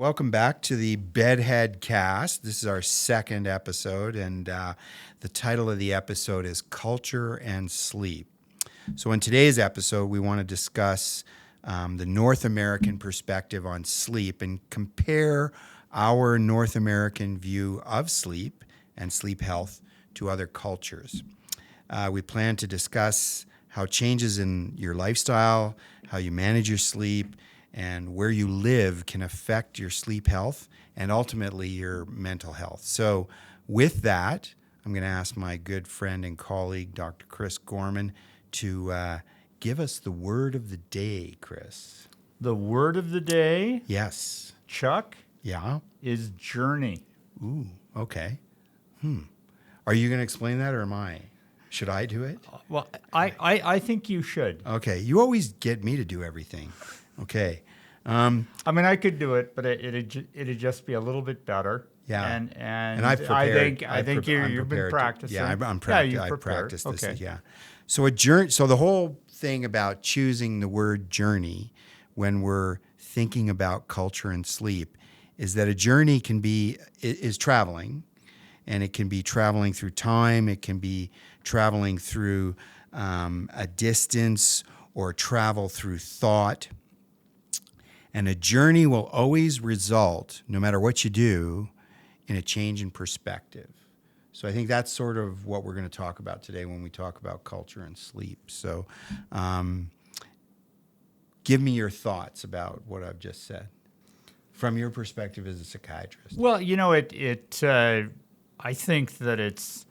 Welcome back to the Bedhead Cast. This is our second episode, and the title of the episode is Culture and Sleep. So in today's episode, we want to discuss the North American perspective on sleep and compare our North American view of sleep and sleep health to other cultures. We plan to discuss how changes in your lifestyle, how you manage your sleep, and where you live can affect your sleep health and ultimately your mental health. So with that, I'm going to ask my good friend and colleague, Dr. Chris Gorman, to give us the word of the day, Chris. The word of the day, Yes. Chuck, Yeah? is journey. Ooh, okay. Are you going to explain that or am I? Should I do it? Well, I think you should. Okay. You always get me to do everything. Okay. I mean, I could do it, but it'd just be a little bit better. Yeah. And I've prepared. I think you've been practicing. Yeah, I'm you've I've prepared. practiced this. Okay. Yeah. So a journey. So the whole thing about choosing the word journey when we're thinking about culture and sleep is that a journey is traveling, and it can be traveling through time. It can be traveling through a distance or travel through thought. And a journey will always result, no matter what you do, in a change in perspective. So I think that's sort of what we're going to talk about today when we talk about culture and sleep. So give me your thoughts about what I've just said from your perspective as a psychiatrist. Well, I think that it's.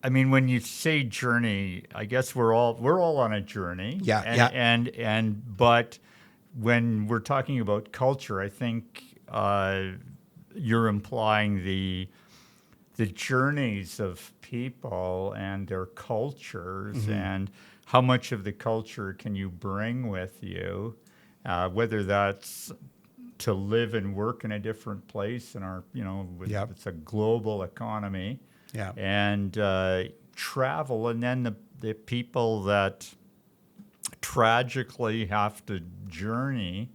I mean, when you say journey, I guess we're all on a journey. Yeah. But when we're talking about culture, I think you're implying the journeys of people and their cultures, and how much of the culture can you bring with you, whether that's to live and work in a different place in our, it's a global economy. Yeah. And travel, and then the people that tragically have to journey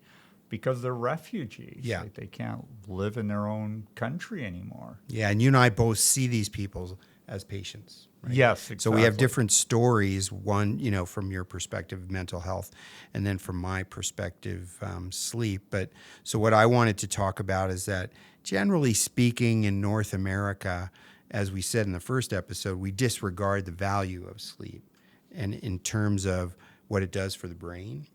because they're refugees. Yeah. Like they can't live in their own country anymore. Yeah, and you and I both see these people as patients. Right? Yes, exactly. So we have different stories, one, from your perspective, mental health, and then from my perspective, sleep. But so what I wanted to talk about is that generally speaking in North America, as we said in the first episode, we disregard the value of sleep and in terms of what it does for the brain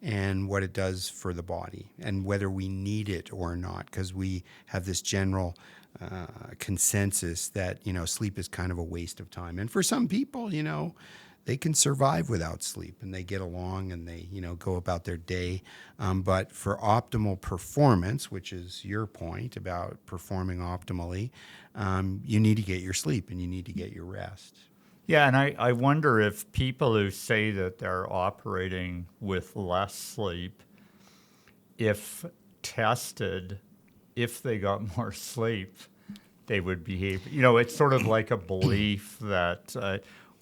and what it does for the body and whether we need it or not, because we have this general consensus that, sleep is kind of a waste of time. And for some people, they can survive without sleep and they get along and they, go about their day. But for optimal performance, which is your point about performing optimally, you need to get your sleep and you need to get your rest. Yeah, and I wonder if people who say that they're operating with less sleep, if tested, if they got more sleep, they would behave. It's sort of like a belief that,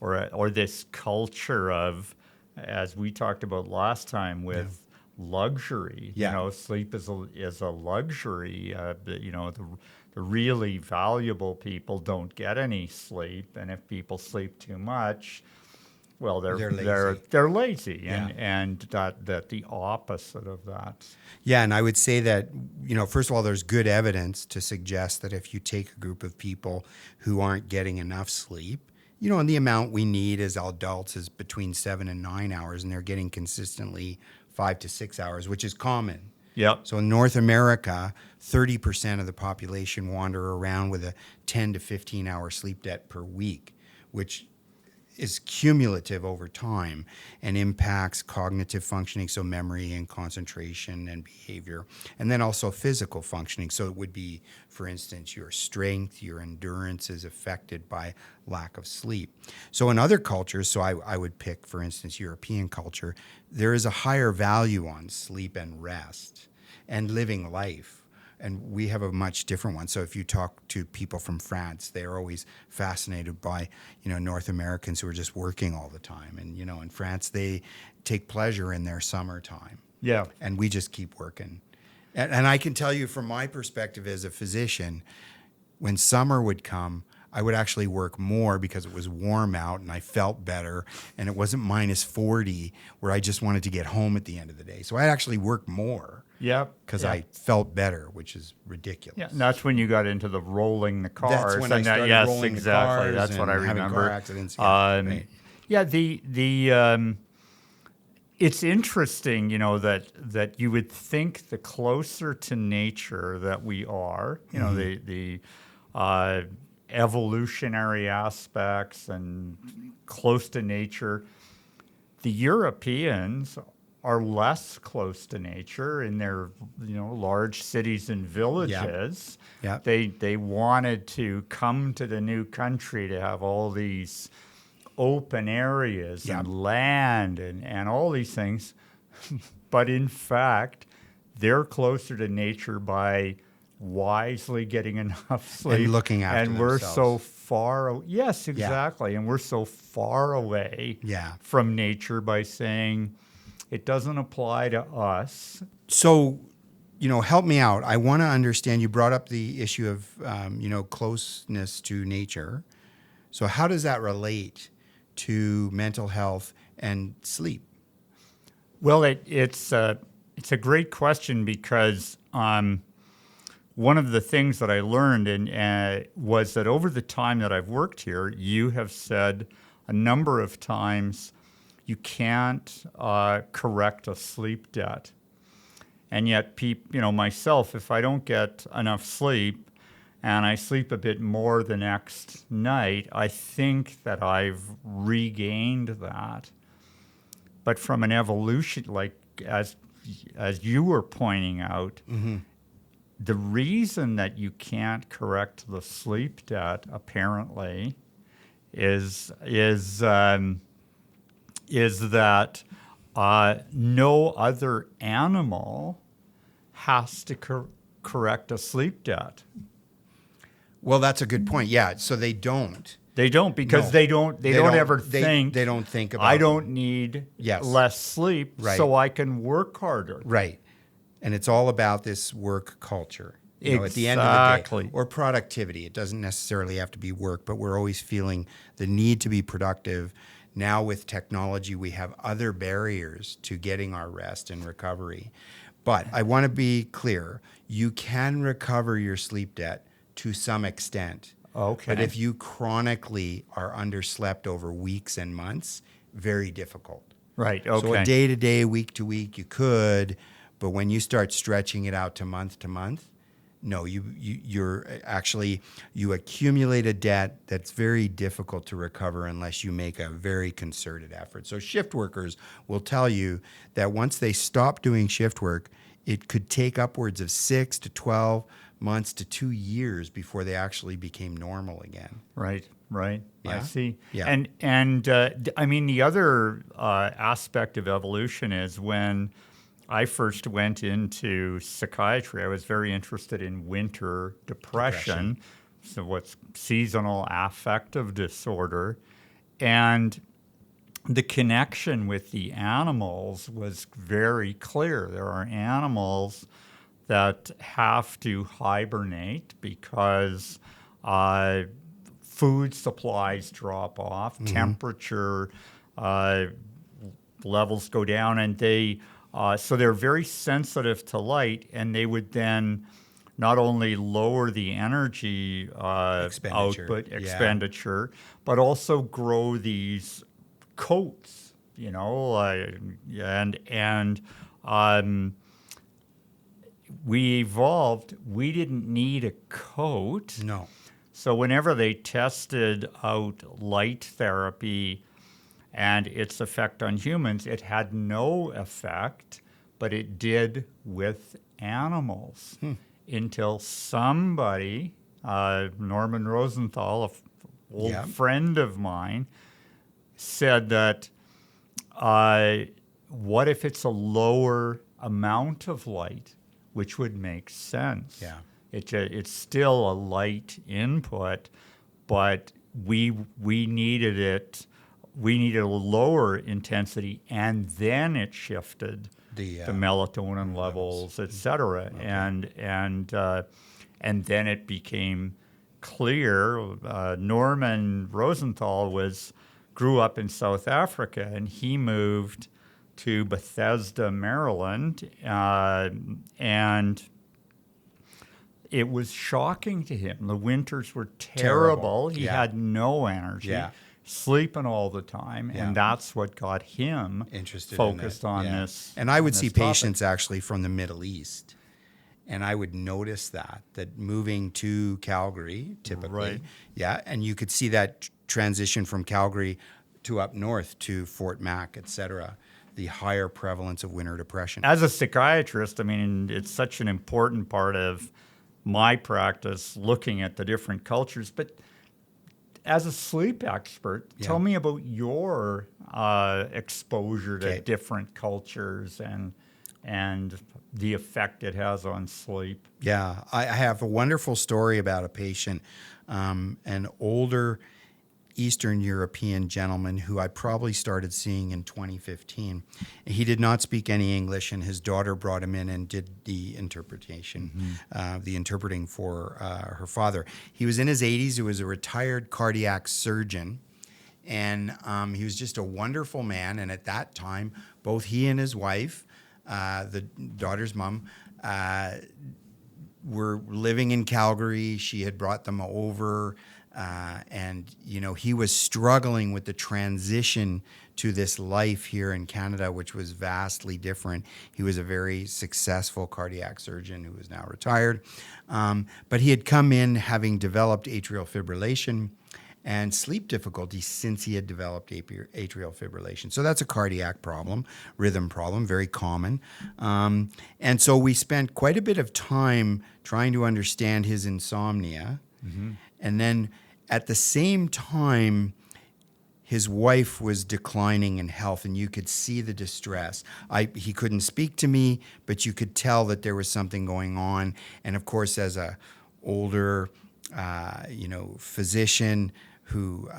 or this culture of, as we talked about last time with luxury. Yeah. Sleep is a luxury. The really valuable people don't get any sleep, and if people sleep too much, well, they're lazy, and that the opposite of that. Yeah, and I would say that, first of all, there's good evidence to suggest that if you take a group of people who aren't getting enough sleep, and the amount we need as adults is between 7 and 9 hours, and they're getting consistently 5 to 6 hours, which is common. Yep. So in North America, 30% of the population wander around with a 10 to 15 hour sleep debt per week, which is cumulative over time and impacts cognitive functioning, so memory and concentration and behavior, and then also physical functioning. So it would be, for instance, your strength, your endurance is affected by lack of sleep. So in other cultures, so I would pick, for instance, European culture, there is a higher value on sleep and rest and living life. And we have a much different one. So if you talk to people from France, they're always fascinated by, North Americans who are just working all the time. And, in France, they take pleasure in their summertime. Yeah. And we just keep working. And I can tell you from my perspective as a physician, when summer would come, I would actually work more because it was warm out and I felt better, and it wasn't minus 40 where I just wanted to get home at the end of the day. So I actually worked more Yep. because Yeah. I felt better, which is ridiculous. Yeah, and that's when you got into the rolling the cars. That's when I and that, started yes, rolling the exactly. cars That's what I and having remember. car accidents. Yeah, right. Yeah, it's interesting, that you would think the closer to nature that we are, the evolutionary aspects and close to nature, the Europeans are less close to nature in their, large cities and villages. Yep. They wanted to come to the new country to have all these open areas Yep. and land and all these things. But in fact, they're closer to nature by wisely getting enough sleep And looking after and we're themselves. so far. Yes, exactly. And we're so far away Yeah. from nature by saying it doesn't apply to us. So, help me out. I want to understand. You brought up the issue of, closeness to nature. So, how does that relate to mental health and sleep? Well, it's a great question because one of the things that I learned was that over the time that I've worked here, you have said a number of times you can't correct a sleep debt. And yet, myself, if I don't get enough sleep and I sleep a bit more the next night, I think that I've regained that. But from an evolution, like as you were pointing out, the reason that you can't correct the sleep debt apparently is that no other animal has to correct a sleep debt. Well, that's a good point. Yeah. So they don't. They don't because No. they don't ever think. They don't think about. I don't need Yes. less sleep Right. so I can work harder. Right. And it's all about this work culture. At the end of the Exactly. day, or productivity. It doesn't necessarily have to be work, but we're always feeling the need to be productive. Now with technology, we have other barriers to getting our rest and recovery. But I want to be clear. You can recover your sleep debt to some extent. Okay. But if you chronically are underslept over weeks and months, very difficult. Right. So Okay. a day to day, week to week, you could, but when you start stretching it out to month, no, you accumulate a debt that's very difficult to recover unless you make a very concerted effort. So shift workers will tell you that once they stop doing shift work, it could take upwards of 6 to 12 months to 2 years before they actually became normal again. Right. I Yeah? see. Yeah. And I mean, the other aspect of evolution is when I first went into psychiatry, I was very interested in winter depression. So what's seasonal affective disorder. And the connection with the animals was very clear. There are animals that have to hibernate because food supplies drop off, temperature levels go down, and so they're very sensitive to light, and they would then not only lower the energy expenditure, but also grow these coats, and we evolved. We didn't need a coat. No. So whenever they tested out light therapy and its effect on humans, it had no effect, but it did with animals until somebody, Norman Rosenthal, an old friend of mine, said that what if it's a lower amount of light, which would make sense. Yeah. It's still a light input, but we needed it. We needed a lower intensity, and then it shifted the melatonin levels, et cetera. Okay. And then it became clear. Norman Rosenthal grew up in South Africa, and he moved to Bethesda, Maryland, and it was shocking to him. The winters were terrible. He had no energy. Yeah. Sleeping all the time, and that's what got him interested focused in on yeah. this. And I would see topic. patients actually from the Middle East, and I would notice that moving to Calgary typically, Right. yeah, and you could see that transition from Calgary to up north to Fort Mac, et cetera, the higher prevalence of winter depression. As a psychiatrist, I mean, it's such an important part of my practice, looking at the different cultures, but as a sleep expert, tell me about your exposure to different cultures and the effect it has on sleep. Yeah, I have a wonderful story about a patient, an older Eastern European gentleman who I probably started seeing in 2015. He did not speak any English, and his daughter brought him in and did the interpretation, the interpreting for her father. He was in his 80s. He was a retired cardiac surgeon, and he was just a wonderful man. And at that time, both he and his wife, the daughter's mom, were living in Calgary. She had brought them over. And, you know, he was struggling with the transition to this life here in Canada, which was vastly different. He was a very successful cardiac surgeon who is now retired. But he had come in having developed atrial fibrillation and sleep difficulty since he had developed atrial fibrillation. So that's a cardiac problem, rhythm problem, very common. And so we spent quite a bit of time trying to understand his insomnia. Mm-hmm. And then at the same time, his wife was declining in health, and you could see the distress. He couldn't speak to me, but you could tell that there was something going on. And of course, as a older, physician who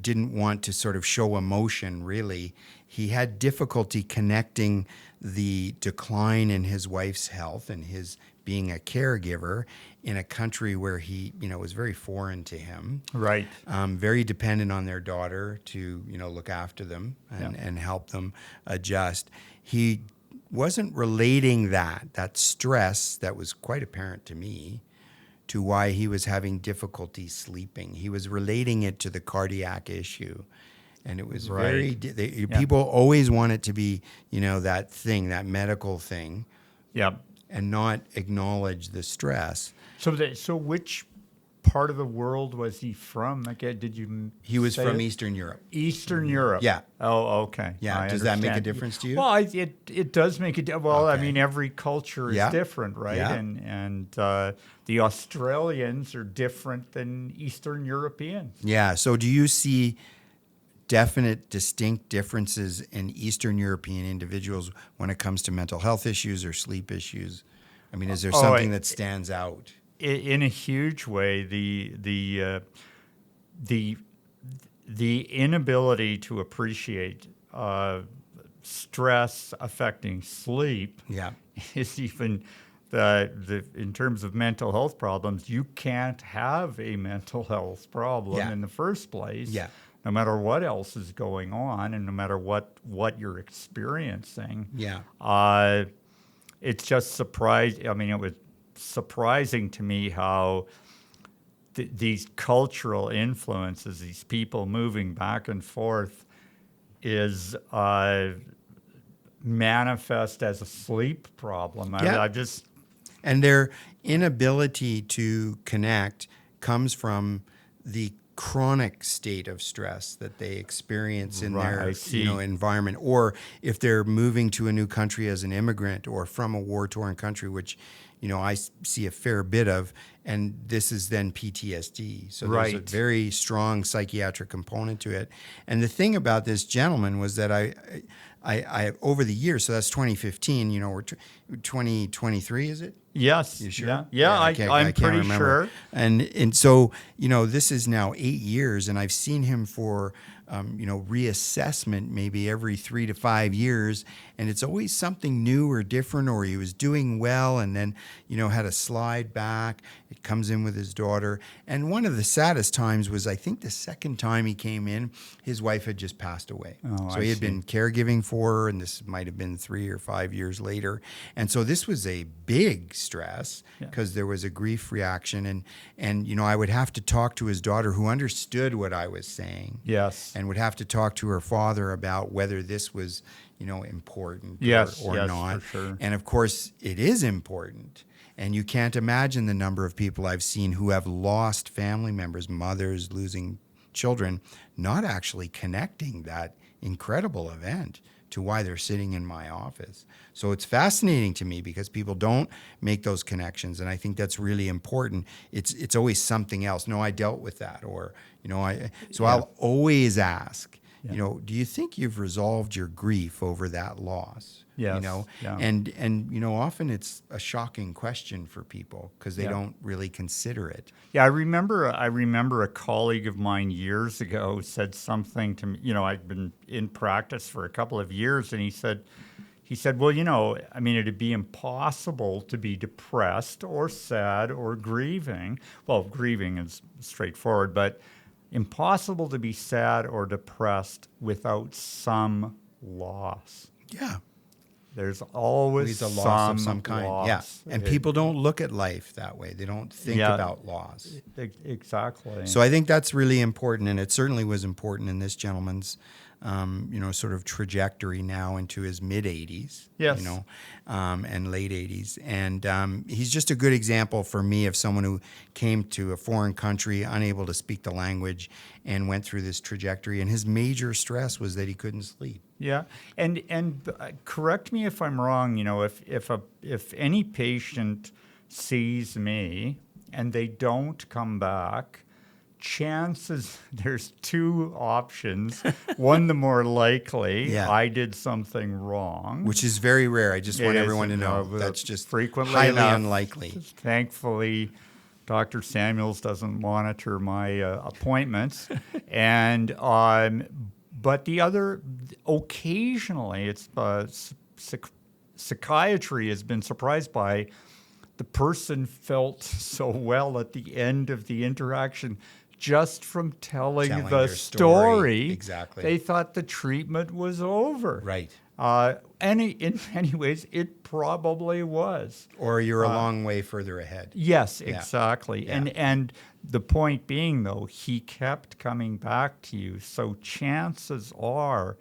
didn't want to sort of show emotion, really, he had difficulty connecting the decline in his wife's health and his being a caregiver in a country where he, was very foreign to him. Right. Very dependent on their daughter to, look after them and help them adjust. He wasn't relating that stress that was quite apparent to me to why he was having difficulty sleeping. He was relating it to the cardiac issue. And it was people always want it to be, that thing, that medical thing. Yep. And not acknowledge the stress. So which part of the world was he from? Again, did you? He was from Eastern Europe. Eastern Europe. Yeah. Oh, okay. Yeah. Does that make a difference to you? Well, it does make a difference. Well, okay. I mean, every culture is different, right? Yeah. And the Australians are different than Eastern Europeans. Yeah. So do you see definite, distinct differences in Eastern European individuals when it comes to mental health issues or sleep issues? I mean, is there something that stands out? In a huge way, the inability to appreciate stress affecting sleep is even in terms of mental health problems. You can't have a mental health problem in the first place. Yeah. No matter what else is going on and no matter what you're experiencing. Yeah. It's just surprising. I mean, it was surprising to me how these cultural influences, these people moving back and forth, is manifest as a sleep problem. And their inability to connect comes from the chronic state of stress that they experience in their environment, or if they're moving to a new country as an immigrant or from a war-torn country, which I see a fair bit of, and this is then PTSD. So there's a Right. very strong psychiatric component to it. And the thing about this gentleman was that I over the years, so that's 2015, we're 2023, is it? Yes. You sure? Yeah. Yeah, I'm I can't pretty remember. sure. And so, this is now 8 years, and I've seen him for, reassessment maybe every 3 to 5 years, and it's always something new or different, or he was doing well and then, had a slide back. It comes in with his daughter. And one of the saddest times was, I think the second time he came in, his wife had just passed away. Oh, So I he had see. been caregiving for her, and this might have been 3 or 5 years later. And so this was a big stress because there was a grief reaction. And I would have to talk to his daughter, who understood what I was saying, Yes. and would have to talk to her father about whether this was, important Yes, or yes, not. for sure. And of course, it is important. And you can't imagine the number of people I've seen who have lost family members, mothers losing children, not actually connecting that incredible event to why they're sitting in my office. So it's fascinating to me because people don't make those connections, and I think that's really important. It's always something else. No, I dealt with that, or I'll always ask. Do you think you've resolved your grief over that loss? Yes. Yeah. And often it's a shocking question for people because they don't really consider it. Yeah, I remember a colleague of mine years ago said something to me. I'd been in practice for a couple of years, and he said, well, it'd be impossible to be depressed or sad or grieving. Well, grieving is straightforward, but impossible to be sad or depressed without some loss. Yeah. There's always A loss of some kind. loss. Yeah. And people don't look at life that way. They don't think about loss. Exactly. So I think that's really important, and it certainly was important in this gentleman's, sort of trajectory now into his mid 80s, Yes. And late 80s. And he's just a good example for me of someone who came to a foreign country, unable to speak the language, and went through this trajectory. And his major stress was that he couldn't sleep. Yeah, and correct me if I'm wrong. If any patient sees me and they don't come back, there's two options. One, the more likely, I did something wrong, Which is very rare. I just want It is, everyone to know but that's just frequently highly enough. unlikely. Thankfully, Dr. Samuels doesn't monitor my appointments, and but the other, occasionally, it's psychiatry has been surprised by the person felt so well at the end of the interaction just from telling the their story. Exactly. They thought the treatment was over. Right. In many ways, it probably was. Or you're a long way further ahead. Yes, exactly. Yeah. And the point being, though, he kept coming back to you. So chances are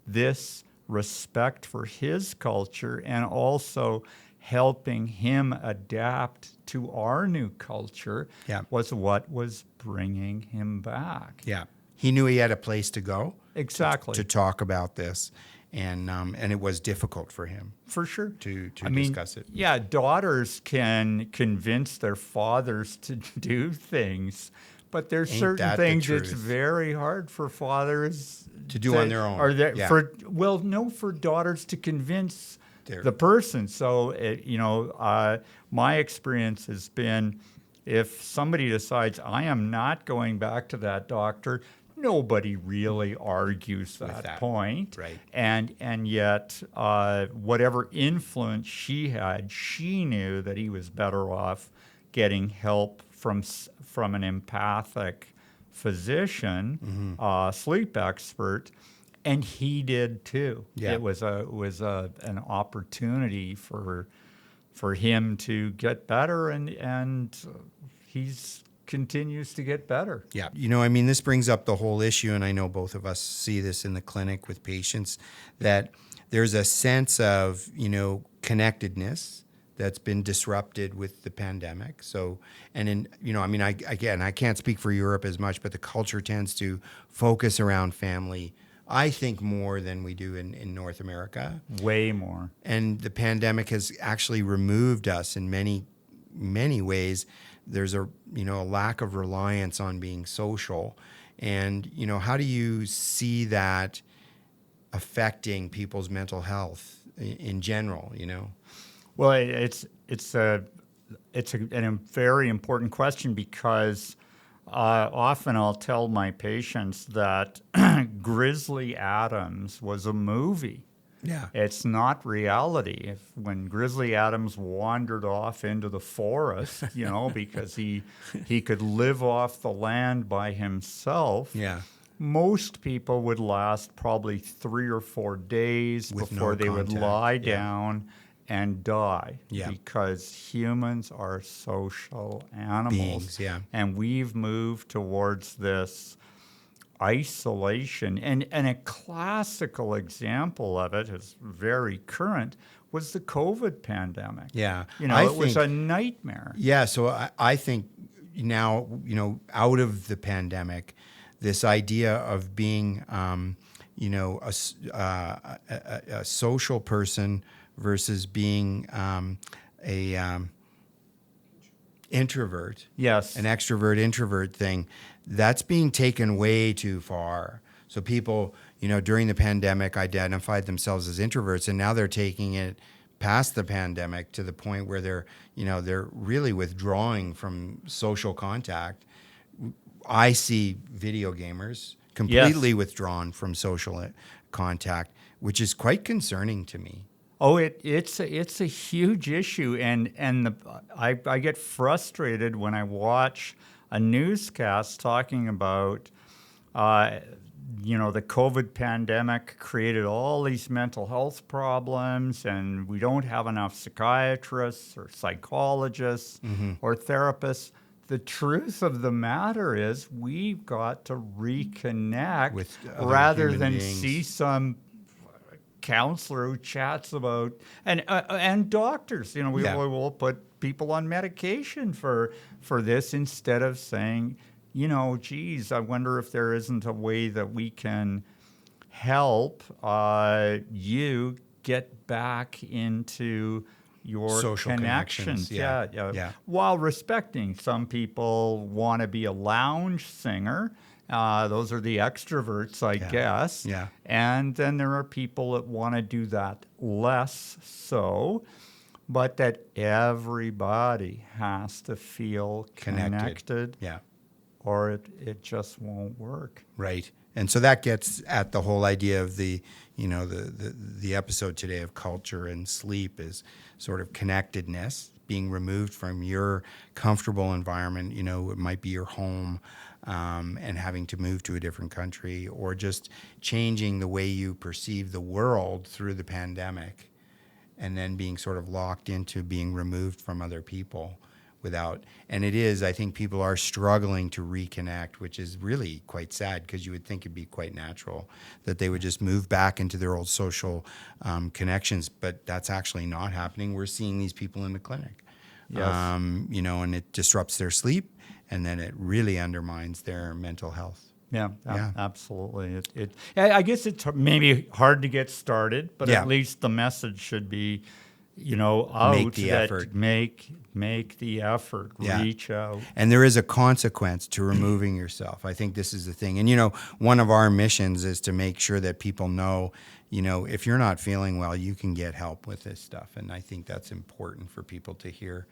this respect for his culture and also helping him adapt to our new culture was what was bringing him back. Yeah. He knew he had a place to go. Exactly. To talk about this. And it was difficult for him. For sure. To discuss it. Yeah, daughters can convince their fathers to do things, but there's certain things it's very hard for fathers to do on their own. Or for daughters to convince the person. So, my experience has been, if somebody decides I am not going back to that doctor, nobody really argues that point. Right. And yet, whatever influence she had, she knew that he was better off getting help from an empathic physician, sleep expert, and he did too. Yeah. It was an opportunity for him to get better, and he's continues to get better. Yeah. This brings up the whole issue, and I know both of us see this in the clinic with patients, that there's a sense of, connectedness that's been disrupted with the pandemic. So, I can't speak for Europe as much, but the culture tends to focus around family, I think, more than we do in North America. Way more. And the pandemic has actually removed us in many, many ways there's a a lack of reliance on being social, and how do you see that affecting people's mental health in general? Well, it's a very important question because often I'll tell my patients that Grizzly Adams was a movie. Yeah. It's not reality. When Grizzly Adams wandered off into the forest, because he could live off the land by himself, Yeah. most people would last probably 3 or 4 days With before no they would contact. lie Yeah. down and die, Yeah. because humans are social animals. Beings, yeah. And we've moved towards this isolation. And a classical example of it is very current, was the COVID pandemic. Yeah. It was a nightmare. Yeah, so I think now, out of the pandemic, this idea of being, a social person versus being a introvert, Yes. an extrovert introvert thing, that's being taken way too far. So people, during the pandemic identified themselves as introverts, and now they're taking it past the pandemic to the point where they're really withdrawing from social contact. I see video gamers completely withdrawn from social contact, which is quite concerning to me. Oh, it's a huge issue, and I get frustrated when I watch a newscast talking about, the COVID pandemic created all these mental health problems, and we don't have enough psychiatrists or psychologists or therapists. The truth of the matter is we've got to reconnect With other rather human than beings. see some counselor who chats about, and doctors, we'll put people on medication for this, instead of saying, geez, I wonder if there isn't a way that we can help you get back into your Social connections, yeah. While respecting, some people want to be a lounge singer. Those are the extroverts, I guess. Yeah. And then there are people that want to do that less so, but that everybody has to feel connected. Yeah. Or it just won't work. Right. And so that gets at the whole idea of the episode today of culture and sleep is sort of connectedness, being removed from your comfortable environment. It might be your home, and having to move to a different country, or just changing the way you perceive the world through the pandemic, and then being sort of locked into being removed from other people. I think people are struggling to reconnect, which is really quite sad, because you would think it'd be quite natural that they would just move back into their old social connections, but that's actually not happening. We're seeing these people in the clinic, Yes. And it disrupts their sleep, and then it really undermines their mental health. Yeah, Yeah. absolutely. I guess it's maybe hard to get started, but Yeah. at least the message should be, out. Make the that effort. Make the effort. Yeah. Reach out. And there is a consequence to removing yourself. I think this is the thing. And, one of our missions is to make sure that people know, if you're not feeling well, you can get help with this stuff. And I think that's important for people to hear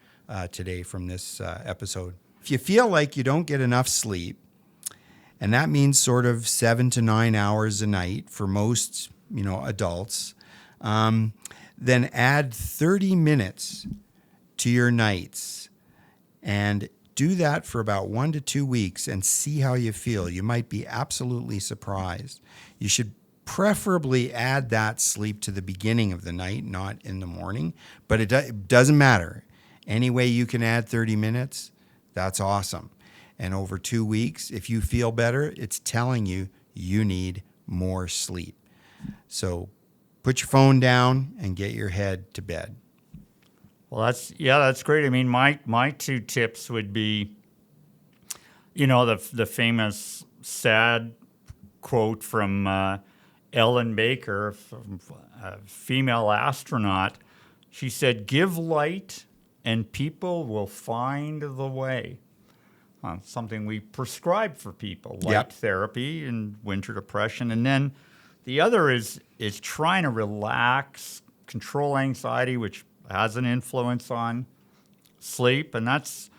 today from this episode. If you feel like you don't get enough sleep, and that means sort of 7 to 9 hours a night for most, adults, then add 30 minutes to your nights, and do that for about 1 to 2 weeks and see how you feel. You might be absolutely surprised. You should preferably add that sleep to the beginning of the night, not in the morning, but it doesn't matter. Any way you can add 30 minutes, that's awesome. And over 2 weeks, if you feel better, it's telling you need more sleep. So put your phone down and get your head to bed. Well, that's great. I mean, my 2 tips would be, the famous sad quote from Ellen Baker, a female astronaut. She said, "Give light and people will find the way. Something we prescribe for people, like Yep. therapy and winter depression. And then the other is trying to relax, control anxiety, which has an influence on sleep. And that's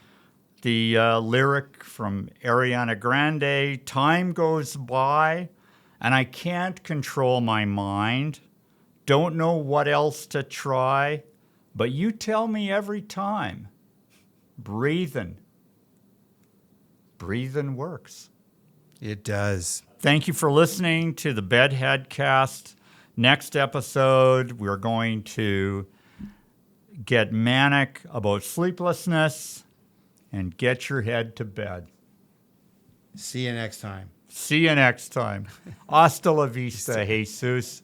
the lyric from Ariana Grande, "Time goes by and I can't control my mind. Don't know what else to try, but you tell me every time. Breathing. Breathing works." It does. Thank you for listening to the Bedhead Cast. Next episode, we're going to get manic about sleeplessness and get your head to bed. See you next time. See you next time. Hasta la vista, Jesus.